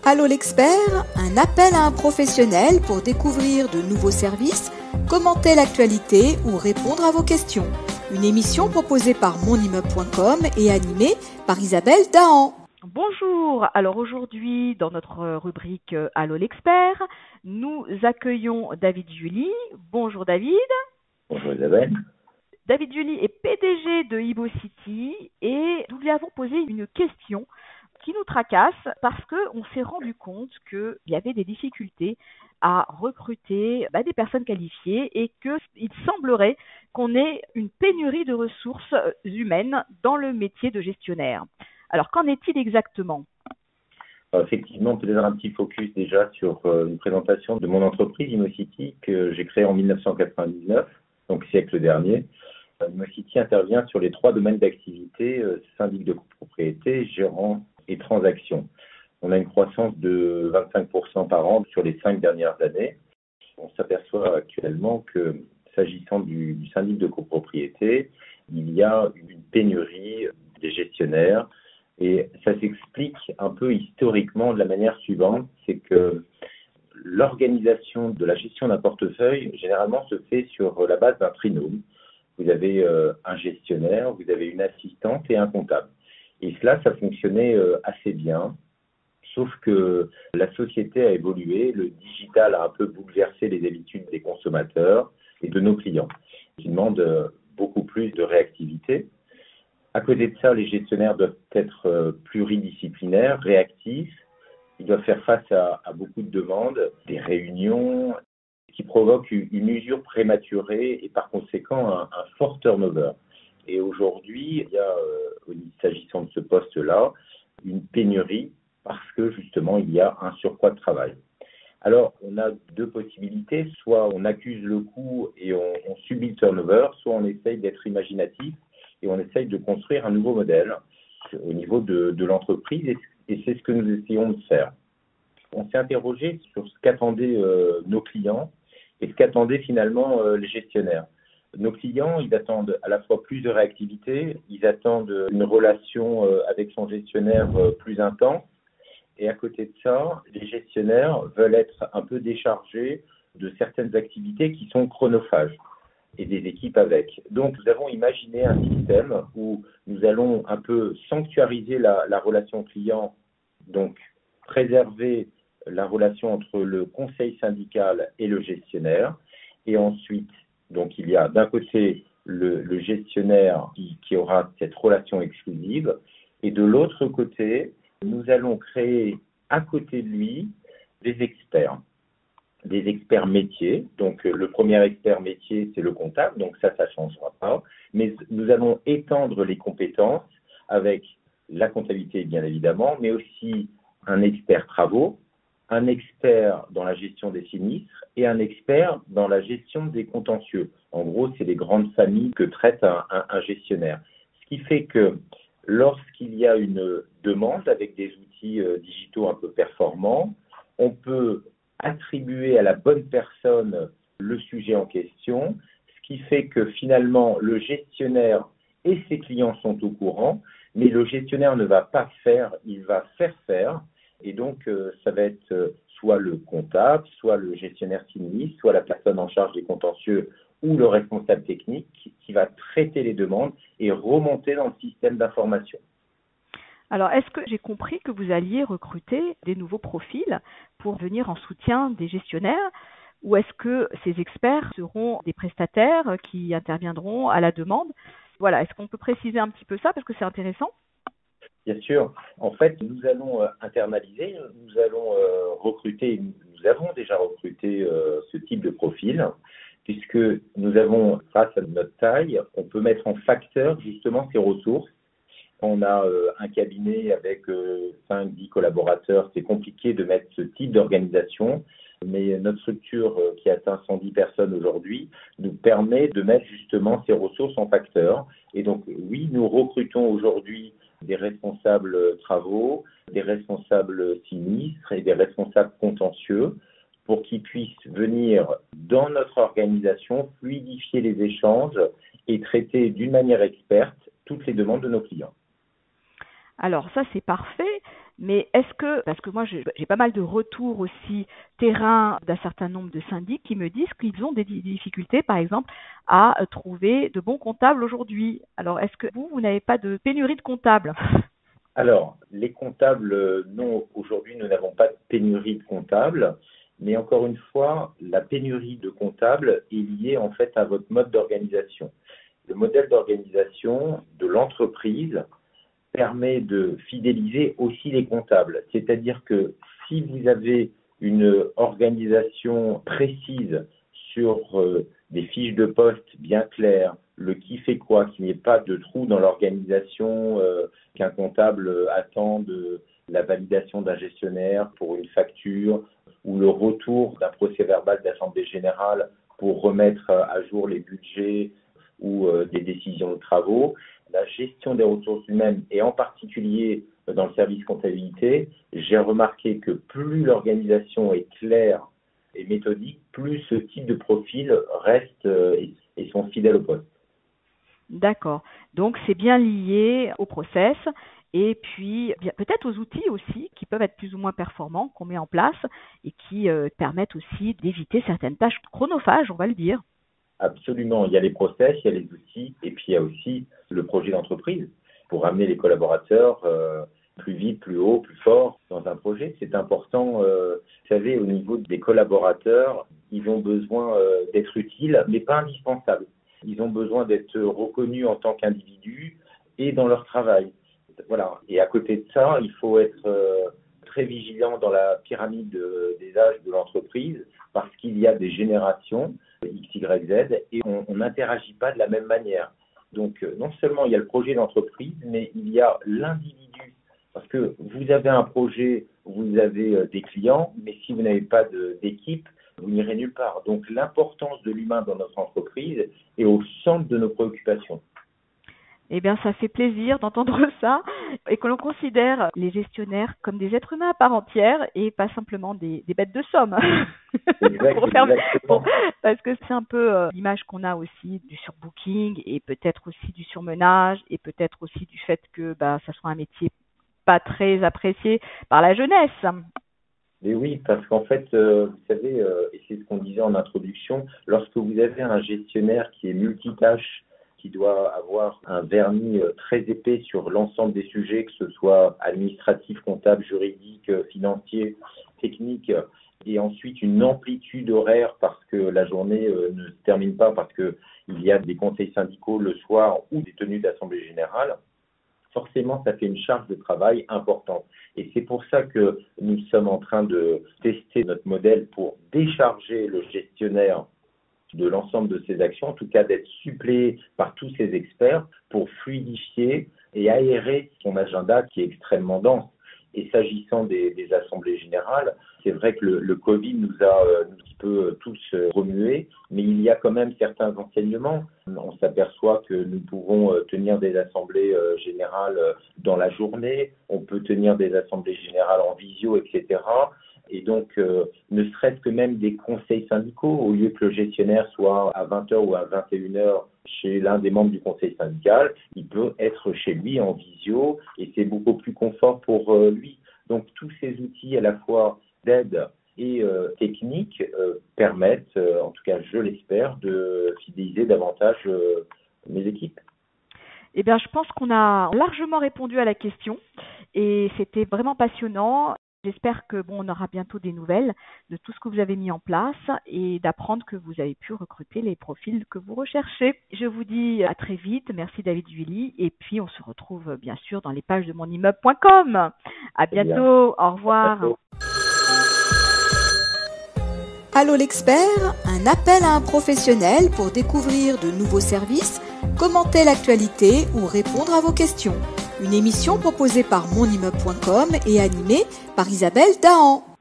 Allô l'expert, un appel à un professionnel pour découvrir de nouveaux services, commenter l'actualité ou répondre à vos questions. Une émission proposée par monimmeuble.com et animée par Isabelle Dahan. Bonjour, alors aujourd'hui dans notre rubrique Allô l'expert, nous accueillons David Julie. Bonjour David. Bonjour Isabelle. David Julie est PDG de Ibocity et nous lui avons posé une question qui nous tracasse parce qu'on s'est rendu compte qu'il y avait des difficultés à recruter des personnes qualifiées et qu'il semblerait qu'on ait une pénurie de ressources humaines dans le métier de gestionnaire. Alors, qu'en est-il exactement ? Effectivement, peut-être un petit focus déjà sur une présentation de mon entreprise Ibocity que j'ai créée en 1999, donc siècle dernier. Ibocity intervient sur les 3 domaines d'activité, syndic de copropriété, gérant et transactions. On a une croissance de 25% par an sur les 5 dernières années. On s'aperçoit actuellement que, s'agissant du syndic de copropriété, il y a une pénurie des gestionnaires et ça s'explique un peu historiquement de la manière suivante, c'est que l'organisation de la gestion d'un portefeuille, généralement, se fait sur la base d'un trinôme. Vous avez un gestionnaire, vous avez une assistante et un comptable. Et cela, ça fonctionnait assez bien, sauf que la société a évolué, le digital a un peu bouleversé les habitudes des consommateurs et de nos clients, qui demandent beaucoup plus de réactivité. À côté de ça, les gestionnaires doivent être pluridisciplinaires, réactifs, ils doivent faire face à beaucoup de demandes, des réunions qui provoquent une usure prématurée et par conséquent un fort turnover. Et aujourd'hui, il y a, s'agissant de ce poste-là, une pénurie parce que justement, il y a un surcroît de travail. Alors, on a 2 possibilités, soit on accuse le coup et on subit le turnover, soit on essaye d'être imaginatif et on essaye de construire un nouveau modèle au niveau de l'entreprise et c'est ce que nous essayons de faire. On s'est interrogé sur ce qu'attendaient nos clients et ce qu'attendaient finalement les gestionnaires. Nos clients, ils attendent à la fois plus de réactivité, ils attendent une relation avec son gestionnaire plus intense. Et à côté de ça, les gestionnaires veulent être un peu déchargés de certaines activités qui sont chronophages et des équipes avec. Donc, nous avons imaginé un système où nous allons un peu sanctuariser la relation client, donc préserver la relation entre le conseil syndical et le gestionnaire. Et ensuite, donc il y a d'un côté le gestionnaire qui aura cette relation exclusive et de l'autre côté, nous allons créer à côté de lui des experts métiers. Donc le premier expert métier, c'est le comptable, donc ça ne changera pas. Mais nous allons étendre les compétences avec la comptabilité bien évidemment, mais aussi un expert travaux, un expert dans la gestion des sinistres et un expert dans la gestion des contentieux. En gros, c'est les grandes familles que traite un gestionnaire. Ce qui fait que lorsqu'il y a une demande avec des outils digitaux un peu performants, on peut attribuer à la bonne personne le sujet en question, ce qui fait que finalement le gestionnaire et ses clients sont au courant, mais le gestionnaire ne va pas faire, il va faire. Et donc, ça va être soit le comptable, soit le gestionnaire sinistre, soit la personne en charge des contentieux ou le responsable technique qui va traiter les demandes et remonter dans le système d'information. Alors, est-ce que j'ai compris que vous alliez recruter des nouveaux profils pour venir en soutien des gestionnaires ou est-ce que ces experts seront des prestataires qui interviendront à la demande ? Voilà, est-ce qu'on peut préciser un petit peu ça parce que c'est intéressant ? Bien sûr. En fait, nous allons internaliser, nous allons recruter, nous avons déjà recruté ce type de profil, puisque nous avons, grâce à notre taille, on peut mettre en facteur justement ces ressources. On a un cabinet avec 5-10 collaborateurs, c'est compliqué de mettre ce type d'organisation, mais notre structure qui atteint 110 personnes aujourd'hui nous permet de mettre justement ces ressources en facteur. Et donc oui, nous recrutons aujourd'hui des responsables travaux, des responsables sinistres et des responsables contentieux pour qu'ils puissent venir dans notre organisation, fluidifier les échanges et traiter d'une manière experte toutes les demandes de nos clients. Alors ça, c'est parfait. Mais est-ce que, parce que moi j'ai pas mal de retours aussi terrain d'un certain nombre de syndics qui me disent qu'ils ont des difficultés, par exemple, à trouver de bons comptables aujourd'hui. Alors est-ce que vous n'avez pas de pénurie de comptables? Alors, les comptables, non, aujourd'hui, nous n'avons pas de pénurie de comptables, mais encore une fois, la pénurie de comptables est liée en fait à votre mode d'organisation. Le modèle d'organisation de l'entreprise permet de fidéliser aussi les comptables. C'est-à-dire que si vous avez une organisation précise sur des fiches de poste bien claires, le qui fait quoi, qu'il n'y ait pas de trou dans l'organisation, qu'un comptable attend de la validation d'un gestionnaire pour une facture ou le retour d'un procès-verbal d'assemblée générale pour remettre à jour les budgets ou des décisions de travaux. La gestion des ressources humaines et en particulier dans le service comptabilité, j'ai remarqué que plus l'organisation est claire et méthodique, plus ce type de profil reste et sont fidèles au poste. D'accord. Donc c'est bien lié au process et puis peut-être aux outils aussi qui peuvent être plus ou moins performants qu'on met en place et qui permettent aussi d'éviter certaines tâches chronophages, on va le dire. Absolument. Il y a les process, il y a les outils et puis il y a aussi le projet d'entreprise pour amener les collaborateurs plus vite, plus haut, plus fort dans un projet. C'est important, vous savez, au niveau des collaborateurs, ils ont besoin d'être utiles, mais pas indispensables. Ils ont besoin d'être reconnus en tant qu'individus et dans leur travail. Voilà. Et à côté de ça, il faut être très vigilant dans la pyramide des âges de l'entreprise parce qu'il y a des générations, X, Y, Z, et on n'interagit pas de la même manière. Donc, non seulement il y a le projet d'entreprise, mais il y a l'individu. Parce que vous avez un projet, vous avez des clients, mais si vous n'avez pas d'équipe, vous n'irez nulle part. Donc, l'importance de l'humain dans notre entreprise est au centre de nos préoccupations. Eh bien, ça fait plaisir d'entendre ça et que l'on considère les gestionnaires comme des êtres humains à part entière et pas simplement des bêtes de somme. Parce que c'est un peu l'image qu'on a aussi du surbooking et peut-être aussi du surmenage et peut-être aussi du fait que ça soit un métier pas très apprécié par la jeunesse. Et oui, parce qu'en fait, vous savez, et c'est ce qu'on disait en introduction, lorsque vous avez un gestionnaire qui est multitâche, qui doit avoir un vernis très épais sur l'ensemble des sujets, que ce soit administratif, comptable, juridique, financier, technique, et ensuite une amplitude horaire parce que la journée ne se termine pas parce qu'il y a des conseils syndicaux le soir ou des tenues d'assemblée générale, forcément, ça fait une charge de travail importante. Et c'est pour ça que nous sommes en train de tester notre modèle pour décharger le gestionnaire de l'ensemble de ses actions, en tout cas d'être suppléé par tous ces experts pour fluidifier et aérer son agenda qui est extrêmement dense. Et s'agissant des assemblées générales, c'est vrai que le Covid nous a un petit peu tous remués, mais il y a quand même certains enseignements. On s'aperçoit que nous pouvons tenir des assemblées générales dans la journée, on peut tenir des assemblées générales en visio, etc. Et donc, ne serait-ce que même des conseils syndicaux, au lieu que le gestionnaire soit à 20h ou à 21h chez l'un des membres du conseil syndical, il peut être chez lui en visio et c'est beaucoup plus confort pour lui. Donc, tous ces outils à la fois d'aide et techniques permettent, en tout cas je l'espère, de fidéliser davantage mes équipes. Eh bien, je pense qu'on a largement répondu à la question et c'était vraiment passionnant. J'espère que on aura bientôt des nouvelles de tout ce que vous avez mis en place et d'apprendre que vous avez pu recruter les profils que vous recherchez. Je vous dis à très vite. Merci David Juilly. Et puis on se retrouve bien sûr dans les pages de monimmeuble.com. À bientôt. Au revoir. Allô l'expert, un appel à un professionnel pour découvrir de nouveaux services, commenter l'actualité ou répondre à vos questions. Une émission proposée par monimmeuble.com et animée par Isabelle Dahan.